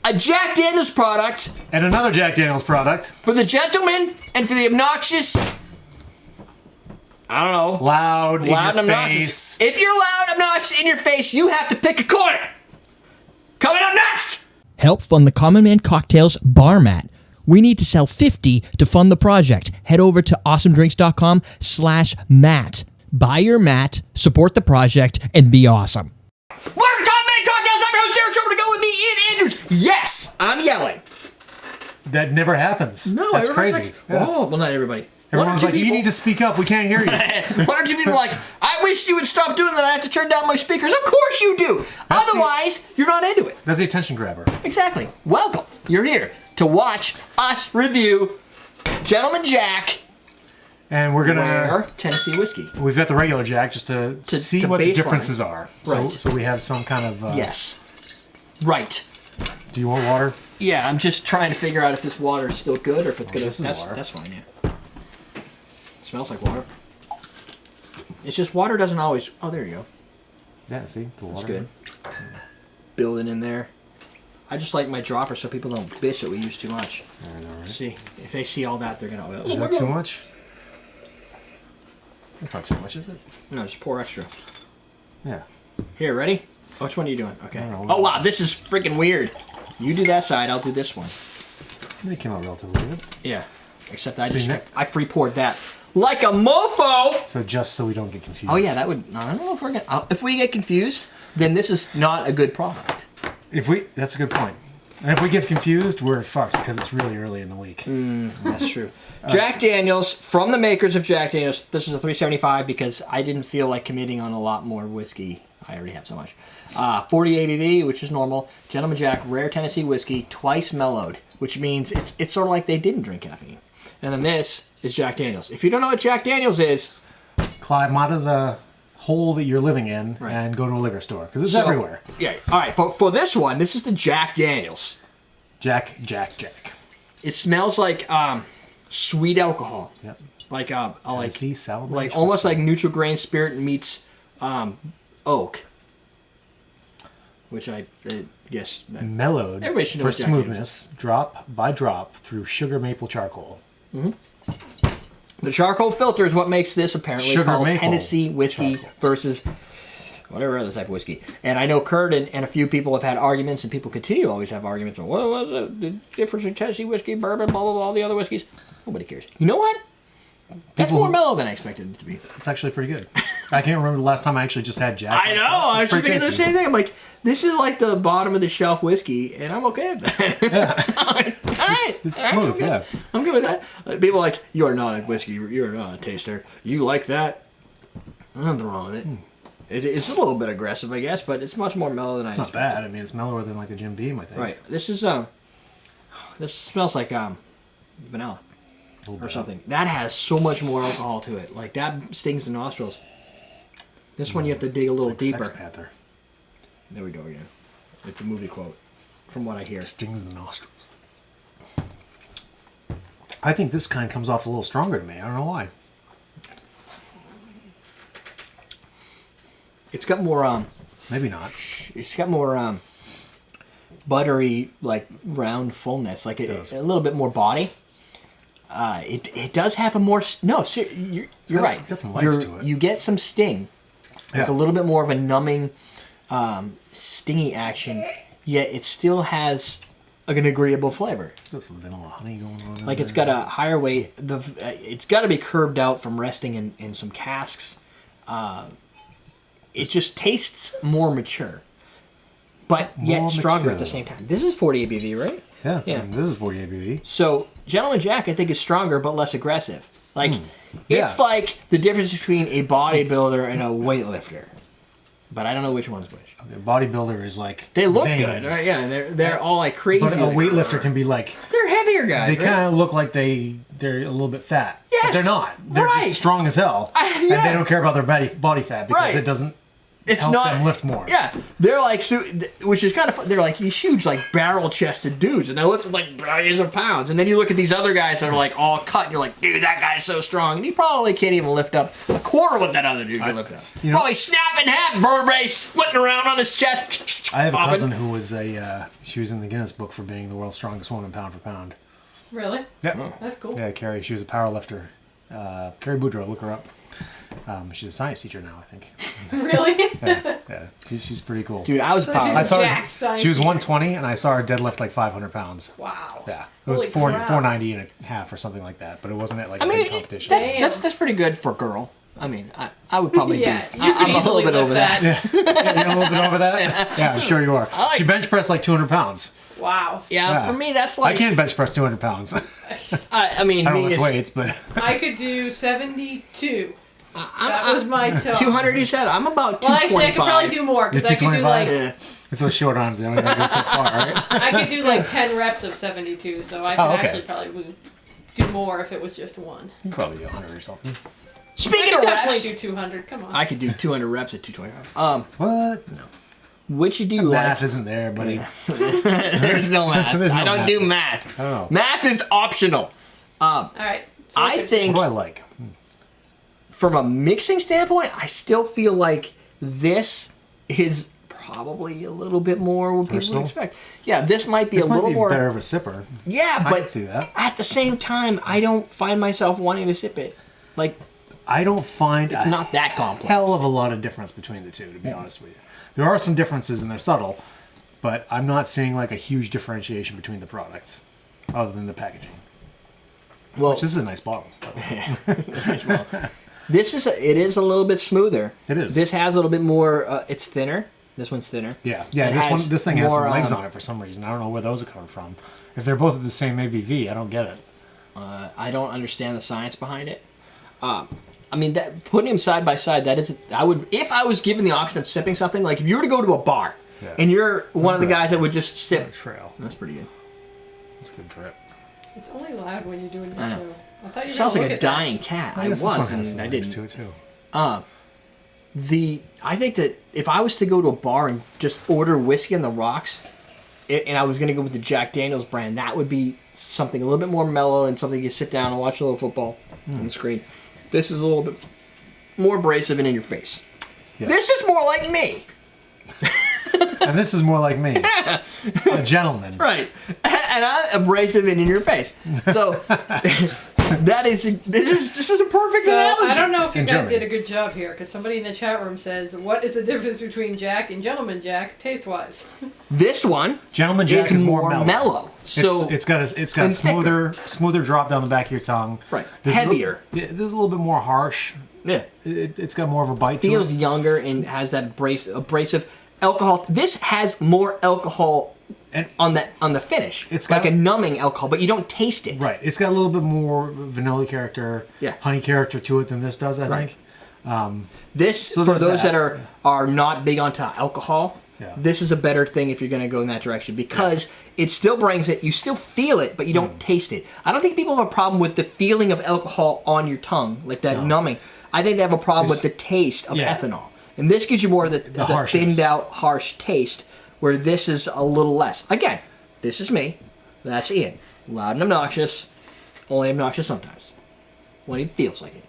a Jack Daniels product. And another Jack Daniels product. For the gentleman and for the obnoxious. I don't know. Loud in and your obnoxious. face. If you're loud, obnoxious, in your face, you have to pick a corner. Coming up next. Help fund the Common Man Cocktails bar mat. We need to sell 50 to fund the project. Head over to awesomedrinks.com/mat. Buy your mat, support the project, and be awesome. Welcome to Common Man Cocktails. I'm your host, Derrick Schommer. To go with me, Ian Andrews. Yes, I'm yelling. That never happens. No, that's everybody's crazy. Like, oh, well, not everybody. Everyone's like, you need to speak up. We can't hear you. One or two people like, I wish you would stop doing that. I have to turn down my speakers. Of course you do. Otherwise, you're not into it. That's the attention grabber. Exactly. Welcome. You're here to watch us review Gentleman Jack. And we're gonna Tennessee whiskey. We've got the regular Jack just to see what the differences are. Right. So we have some kind of. Yes. Right. Do you want water? Yeah, I'm just trying to figure out if this water is still good or if it's gonna. This is water. That's fine. Yeah. Smells like water. It's just water doesn't always. Oh, there you go. Yeah. See the water. That's good. Building in there. I just like my dropper so people don't bitch that we use too much. I know, right? See, if they see all that, they're gonna. Oh, is that too much? That's not too much, is it? No, just pour extra. Yeah. Here, ready? Which one are you doing? Okay. Know. Oh wow, this is freaking weird. You do that side, I'll do this one. They came out relatively good. Yeah. Except I I free poured that like a mofo. So just so we don't get confused. Oh yeah, that would. I don't know if we're gonna. If we get confused, then this is not a good product. That's a good point. And if we get confused, we're fucked because it's really early in the week. That's true. Jack Daniels, from the makers of Jack Daniels. This is a 375 because I didn't feel like committing on a lot more whiskey. I already have so much. 40 ABV, which is normal. Gentleman Jack, rare Tennessee whiskey, twice mellowed, which means it's sort of like they didn't drink caffeine. And then this is Jack Daniels. If you don't know what Jack Daniels is, climb out of the hole that you're living in and go to a liquor store because it's everywhere. Yeah. All right. For this one, this is the Jack Daniels. Jack. It smells like sweet alcohol. Yep. Like Tennessee sour mash like almost like neutral grain spirit meets oak. Which I guess mellowed everybody should know for smoothness, drop by drop through sugar maple charcoal. Mm-hmm. The charcoal filter is what makes this apparently called Tennessee whiskey versus whatever other type of whiskey. And I know Kurt and a few people have had arguments, and people continue to always have arguments on what was the difference in Tennessee whiskey, bourbon, blah, blah, blah, all the other whiskeys. Nobody cares. You know what? That's more mellow than I expected it to be. It's actually pretty good. I can't remember the last time I actually just had Jack. I know. I was thinking the same thing. I'm like, this is like the bottom of the shelf whiskey, and I'm okay with that. Yeah. All right. It's smooth, yeah. I'm good with that. People are like, you are not a whiskey. You are not a taster. You like that? Nothing wrong with it. It's a little bit aggressive, I guess, but it's much more mellow than I expected. Not bad. I mean, it's mellower than like a Jim Beam, I think. Right. This is this smells like vanilla or something. That has so much more alcohol to it. Like that stings the nostrils. This one you have to dig a little deeper. Sex Panther. There we go again. It's a movie quote, from what I hear. Stings the nostrils. I think this kind comes off a little stronger to me. I don't know why. It's got more maybe not. It's got more buttery, like round fullness, like a little bit more body. It does have a more you're right. Got some legs to it. You get some sting, like a little bit more of a numbing, stingy action. Yet it still has an agreeable flavor. There's some vanilla honey going on. Like it's got a higher weight. It's got to be curbed out from resting in some casks. It just tastes more mature, but yet stronger at the same time. This is 40 ABV, right? Yeah. This is 40 ABV. So Gentleman Jack, I think, is stronger but less aggressive. Like it's like the difference between a bodybuilder and a weightlifter. But I don't know which one's which. Okay, bodybuilder is like they look veins. good, right? Yeah, and they're all like crazy. But a weightlifter can be like they're heavier guys. They kind of look like they're a little bit fat. Yes, but they're not. They're just strong as hell, and they don't care about their body fat because it doesn't it's help not them lift more. Yeah, they're like, which is kind of fun. They're like these huge, like barrel-chested dudes, and they lift like billions of pounds. And then you look at these other guys that are like all cut, and you're like, dude, that guy's so strong, and he probably can't even lift up a quarter what that other dude can lift up. Probably snap in half, vertebrae splitting around on his chest. I have a cousin who was she was in the Guinness Book for being the world's strongest woman pound for pound. Really? Yeah. Oh. That's cool. Yeah, Carrie. She was a power lifter. Carrie Boudreaux, look her up. She's a science teacher now, I think. Really? Yeah. She's pretty cool. Dude, I was So power. she's I saw jacked, her, she was 120, and I saw her deadlift like 500 pounds. Wow. Yeah. It was Holy 490 and a half or something like that, but it wasn't at like a big competition. That's pretty good for a girl. I mean, I would probably Yeah, do. you could I'm a little easily bit over lift that. Yeah, you're a little bit over that? Yeah, I'm sure you are. She bench pressed like 200 pounds. Wow. Yeah, for me, that's like. I can't bench press 200 pounds. I mean, I don't me, lift it's weights, but... I could do 72. That was my toe. 200, you said? I'm about 225. Well, actually, I could probably do more because I You're could do like 225? It's those short arms. They don't even go so far, right? I could do like 10 reps of 72, so I could actually probably do more if it was just one. You can probably do 100 or something. I Speaking could of definitely reps, do 200. Come on. I could do 200 reps at 225. What? No. Which do you Math like? isn't there, buddy. There's no math. There's no I don't math. do math. Oh. Math is optional. All right. So I what's think What do I like? from a mixing standpoint, I still feel like this is probably a little bit more what people Personal? would expect. Yeah, this might be This a might little be more. better of a sipper. Yeah, I but can see that. at the same time, I don't find myself wanting to sip it. Like, I don't find it's not that complex. hell of a lot of difference between the two, to be honest with you. There are some differences and they're subtle, but I'm not seeing like a huge differentiation between the products, other than the packaging. Well, Which this is a nice bottle. by the way. it is a little bit smoother. It is. This has a little bit more. It's thinner. This one's thinner. Yeah, It has this thing has some more, legs on it for some reason. I don't know where those are coming from. If they're both at the same ABV, I don't get it. I don't understand the science behind it. I mean, putting them side by side, that is. I would, if I was given the option of sipping something, like if you were to go to a bar and you're one of the guys that would just sip. Trail. That's pretty good. That's a good trip. It's only loud when you're doing the I know. show. I thought you It were sounds gonna like a look at that. dying cat. I guess this was, one has some and I legs didn't. to it too. I think that if I was to go to a bar and just order whiskey on the rocks, and I was going to go with the Jack Daniels brand, that would be something a little bit more mellow and something you sit down and watch a little football on the screen. This is a little bit more abrasive and in your face. Yeah. This is more like me. And this is more like me. A gentleman. Right. And I'm abrasive and in your face. So this is a perfect So analogy. I don't know if you In guys German. did a good job here because somebody in the chat room says, "What is the difference between Jack and Gentleman Jack taste-wise?" This one Gentleman Jack is is more more mellow. So it's got and smoother drop down the back of your tongue. Right. This is a- Heavier. This is a little bit more harsh. yeah. It's got more of a bite Feels to it. younger and has that abrasive alcohol. This has more alcohol And on the finish. It's like got- a numbing alcohol, but you don't taste it. right. It's got a little bit more vanilla character, Yeah. honey character to it than this does, I Right. think. This, for there's those that that. are not big onto alcohol, Yeah. this is a better thing if you're going to go in that direction because it still brings it. You still feel it, but you don't taste it. I don't think people have a problem with the feeling of alcohol on your tongue, like that numbing. I think they have a problem with the taste of Yeah. ethanol. And this gives you more of the harshness. thinned out, harsh taste, where this is a little less. Again, this is me. That's Ian. Loud and obnoxious. Only obnoxious sometimes. When he feels like it.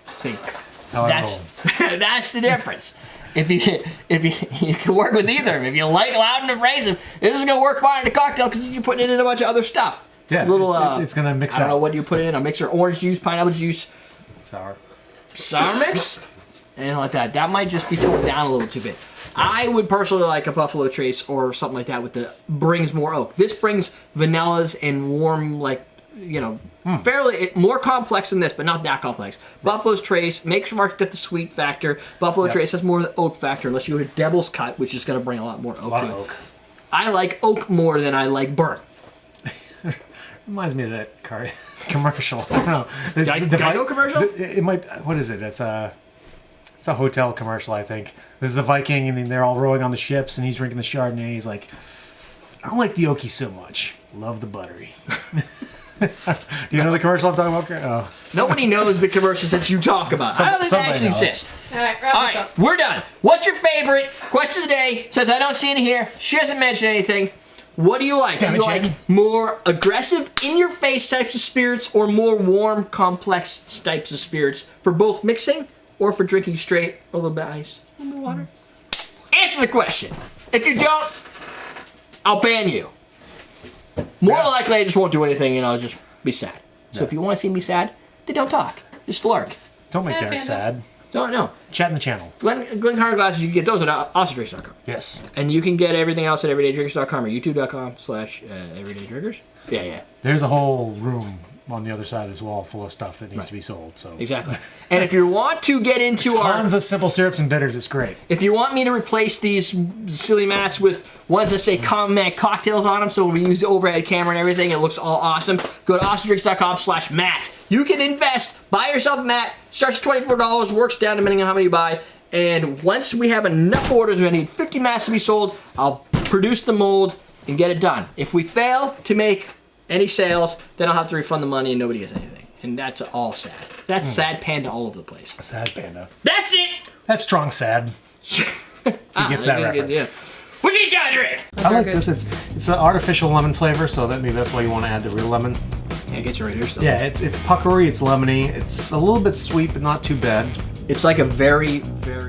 See, That's how I that's roll. that's the difference. If you can work with either of them. If you like loud and abrasive, this is gonna work fine in a cocktail because you're putting it in a bunch of other stuff. Yeah, little. it's gonna mix I don't out. know what you put it in. A mixer, orange juice, pineapple juice, Sour. sour mix, anything like that. That might just be toned down a little too bit. I would personally like a Buffalo Trace or something like that with the brings more oak. This brings vanillas and warm, like, fairly more complex than this, but not that complex. Buffalo's Trace, make sure Mark's got the sweet factor. Buffalo Trace has more of the oak factor, unless you go to Devil's Cut, which is going to bring a lot more oak. A lot to of it. oak. I like oak more than I like burnt. Reminds me of that car commercial. I don't know. Geico commercial? It might. What is it? It's a hotel commercial, I think. There's the Viking, and then they're all rowing on the ships, and he's drinking the Chardonnay. He's like, I don't like the oaky so much. Love the buttery. Do you know the commercial I'm talking about? Oh. Nobody knows the commercials that you talk about. I don't think they somebody actually knows. exist. All right, wrap All this right, up. we're done. What's your favorite question of the day? Since I don't see it here, she hasn't mentioned anything. What do you like? Damn Do you it, Jen. like more aggressive, in-your-face types of spirits, or more warm, complex types of spirits for both mixing or for drinking straight, or a little bit of ice, a little bit of water? Answer the question. If you don't, I'll ban you. More than likely, I just won't do anything and I'll just be sad. So if you want to see me sad, then don't talk. Just lurk. Don't make Sad Derek panda. sad. No. Chat in the channel. Glen Connor glasses, you can get those at awesomenedrinks.com. Yes. And you can get everything else at everydaydrinkers.com or youtube.com/everydaydrinkers. Yeah. There's a whole room on the other side of this wall full of stuff that needs to be sold. So Exactly. And if you want to get into tons of simple syrups and bitters. It's great. if you want me to replace these silly mats with ones that say Common Man Cocktails on them, so we use the overhead camera and everything, it looks all awesome, go to awesomenedrinks.com/mat. You can invest, buy yourself a mat, starts at $24, works down depending on how many you buy, and once we have enough orders, we need 50 mats to be sold, I'll produce the mold and get it done. If we fail to make any sales, then I'll have to refund the money and nobody gets anything. And that's all sad. That's sad panda all over the place. Sad panda. That's it! That's strong sad. He gets that reference. Yeah. What's each other drink? I like this. It's an artificial lemon flavor, so maybe that's why you want to add the real lemon. Yeah, it gets you right here still. Yeah, it's puckery, it's lemony, it's a little bit sweet, but not too bad. It's like a very, very